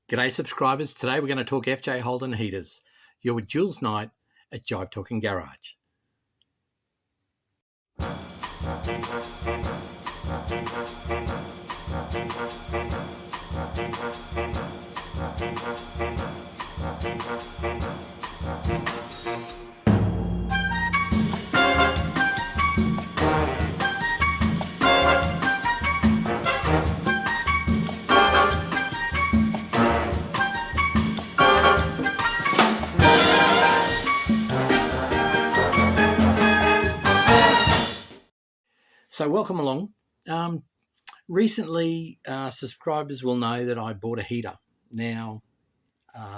G'day subscribers, today we're going to talk FJ Holden heaters. You're with Jules Knight at Jive Talking Garage. So welcome along. Recently, subscribers will know that I bought a heater. Now,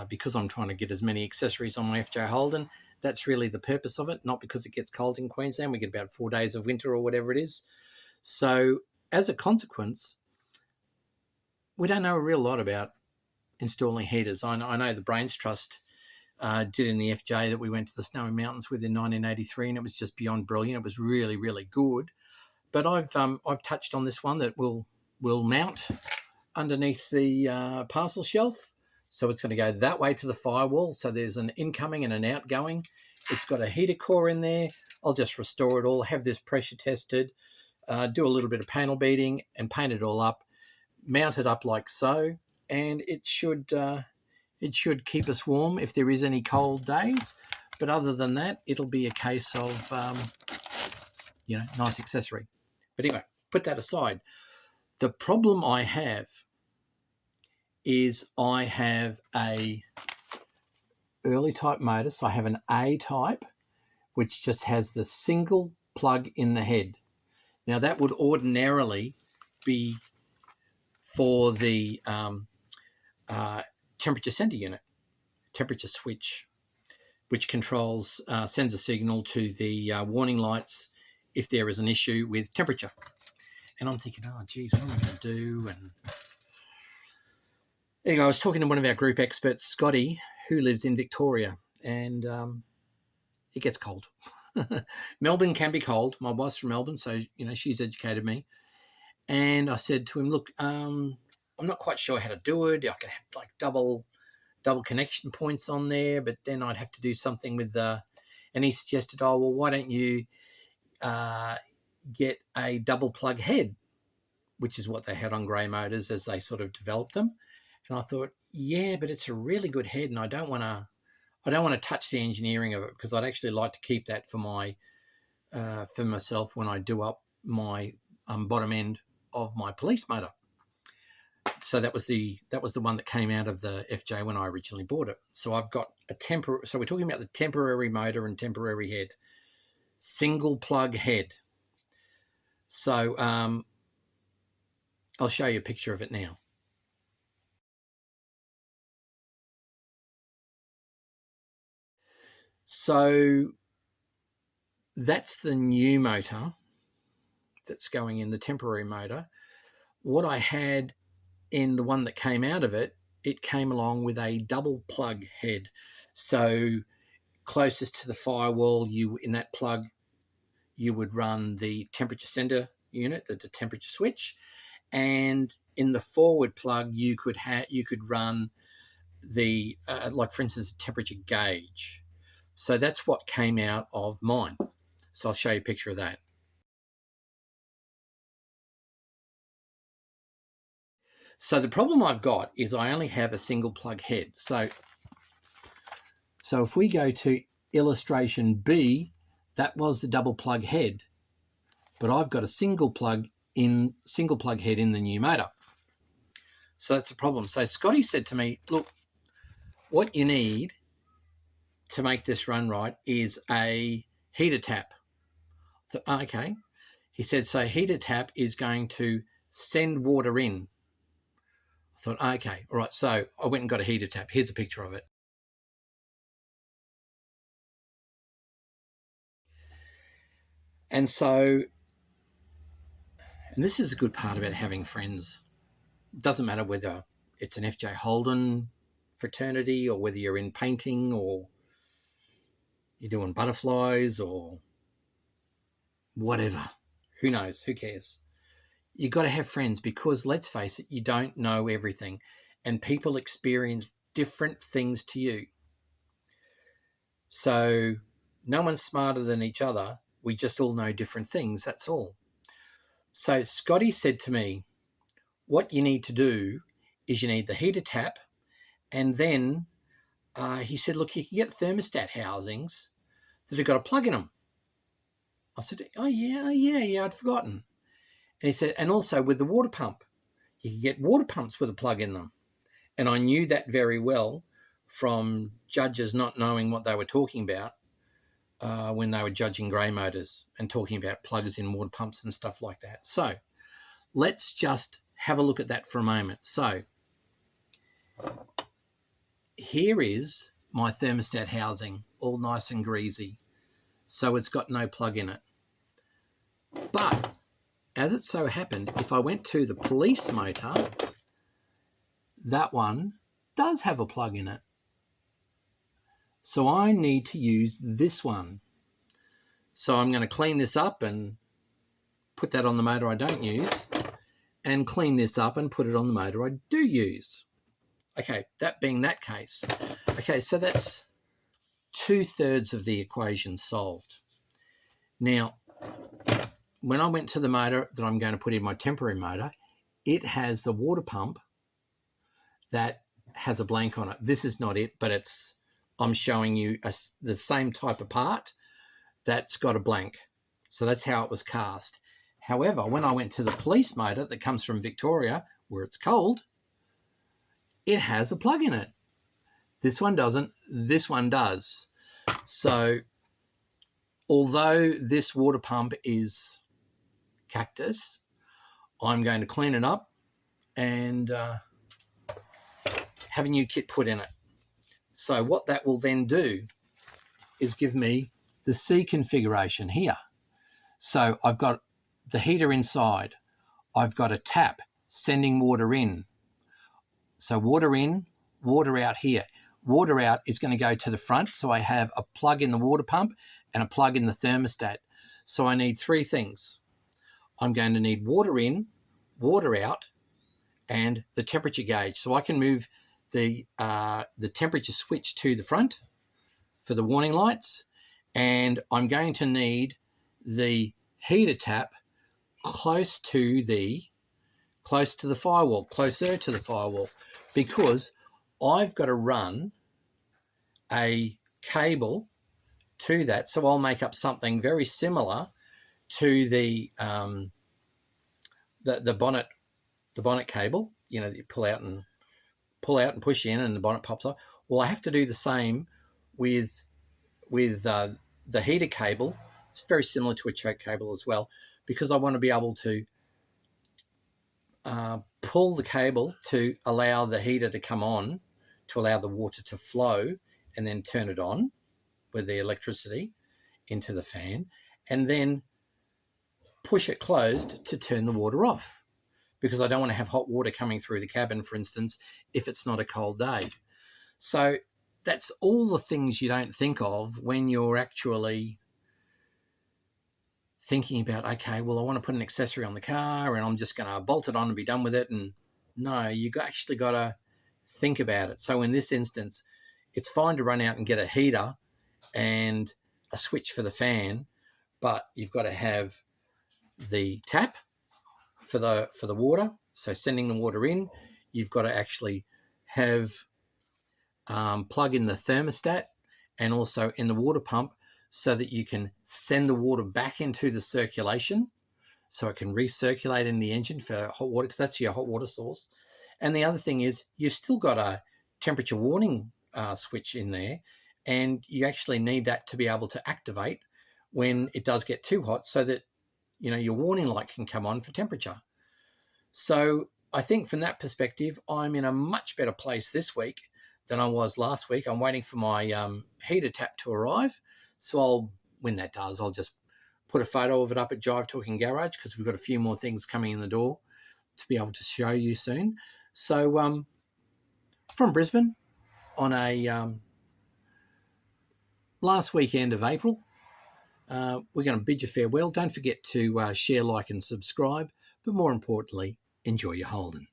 because I'm trying to get as many accessories on my FJ Holden, that's really the purpose of it, not because it gets cold in Queensland. We get about 4 days of winter or whatever it is. So as a consequence, we don't know a real lot about installing heaters. I know the Brains Trust did in the FJ that we went to the Snowy Mountains with in 1983, and it was just beyond brilliant. It was really, really good. But I've touched on this one that will mount underneath the parcel shelf. So it's going to go that way to the firewall. So there's an incoming and an outgoing. It's got a heater core in there. I'll just restore it all, have this pressure tested, do a little bit of panel beating and paint it all up, mount it up like so, and it should keep us warm if there is any cold days. But other than that, it'll be a case of, nice accessory. But anyway, put that aside. The problem I have is I have a early type motor. So I have an A type, which just has the single plug in the head. Now that would ordinarily be for the temperature center unit, temperature switch, which controls, sends a signal to the warning lights if there is an issue with temperature. And I'm thinking, oh, geez, what am I going to do? And anyway, I was talking to one of our group experts, Scotty, who lives in Victoria, and it gets cold. Melbourne can be cold. My wife's from Melbourne, so, she's educated me. And I said to him, look, I'm not quite sure how to do it. I could have like double connection points on there, but then I'd have to do something with and he suggested, oh, well, why don't you get a double plug head, which is what they had on grey motors as they sort of developed them. And I thought, yeah, but it's a really good head, and I don't want to touch the engineering of it, because I'd actually like to keep that for myself when I do up my bottom end of my police motor. So that was the one that came out of the FJ when I originally bought it. So I've got so we're talking about the temporary motor and temporary head. Single plug head. So I'll show you a picture of it now. So that's the new motor that's going in, the temporary motor. What I had in the one that came out of it, it came along with a double plug head. So closest to the firewall, in that plug, you would run the temperature center unit, the temperature switch, and in the forward plug, you could run the like, for instance, a temperature gauge. So that's what came out of mine. So I'll show you a picture of that. So the problem I've got is I only have a single plug head. So if we go to illustration B, that was the double plug head, but I've got a single plug head in the new motor. So that's the problem. So Scotty said to me, look, what you need to make this run right is a heater tap. Okay. He said, so heater tap is going to send water in. I thought, okay, all right. So I went and got a heater tap. Here's a picture of it. And this is a good part about having friends. It doesn't matter whether it's an FJ Holden fraternity or whether you're in painting or you're doing butterflies or whatever. Who knows? Who cares? You've got to have friends, because let's face it, you don't know everything. and people experience different things to you. So no one's smarter than each other. We just all know different things. That's all. So Scotty said to me, what you need to do is you need the heater tap, and then he said, look, you can get thermostat housings that have got a plug in them. I said, oh, yeah, I'd forgotten. And he said, and also with the water pump, you can get water pumps with a plug in them. And I knew that very well from judges not knowing what they were talking about when they were judging grey motors and talking about plugs in water pumps and stuff like that. So let's just have a look at that for a moment. So here is my thermostat housing, all nice and greasy. So it's got no plug in it. But as it so happened, if I went to the police motor, that one does have a plug in it. So I need to use this one. So I'm going to clean this up and put that on the motor I don't use, and clean this up and put it on the motor I do use. Okay, that being that case. Okay, so that's 2/3 of the equation solved. Now, when I went to the motor that I'm going to put in my temporary motor, it has the water pump that has a blank on it. This is not it, but I'm showing you the same type of part that's got a blank. So that's how it was cast. However, when I went to the police motor that comes from Victoria, where it's cold, it has a plug in it. This one doesn't. This one does. So although this water pump is cactus, I'm going to clean it up and have a new kit put in it. So what that will then do is give me the C configuration here. So I've got the heater inside. I've got a tap sending water in. So water in, water out here. Water out is going to go to the front. So I have a plug in the water pump and a plug in the thermostat. So I need three things. I'm going to need water in, water out, and the temperature gauge. So I can move the temperature switch to the front for the warning lights. And I'm going to need the heater tap closer to the firewall, because I've got to run a cable to that. So I'll make up something very similar to the bonnet cable, that you pull out and push in and the bonnet pops up. Well, I have to do the same with the heater cable. It's very similar to a choke cable as well, because I want to be able to pull the cable to allow the heater to come on, to allow the water to flow, and then turn it on with the electricity into the fan, and then push it closed to turn the water off, because I don't want to have hot water coming through the cabin, for instance, if it's not a cold day. So that's all the things you don't think of when you're actually thinking about, okay, well, I want to put an accessory on the car and I'm just going to bolt it on and be done with it. And no, you actually got to think about it. So in this instance, it's fine to run out and get a heater and a switch for the fan, but you've got to have the tap for the water, so sending the water in. You've got to actually have plug in the thermostat and also in the water pump, so that you can send the water back into the circulation, so it can recirculate in the engine for hot water, because that's your hot water source. And the other thing is, you've still got a temperature warning switch in there, and you actually need that to be able to activate when it does get too hot, so that your warning light can come on for temperature. So I think from that perspective, I'm in a much better place this week than I was last week. I'm waiting for my heater tap to arrive. So when that does, I'll just put a photo of it up at Jive Talking Garage, because we've got a few more things coming in the door to be able to show you soon. So from Brisbane on a last weekend of April, we're going to bid you farewell. Don't forget to share, like and subscribe, but more importantly, enjoy your Holden.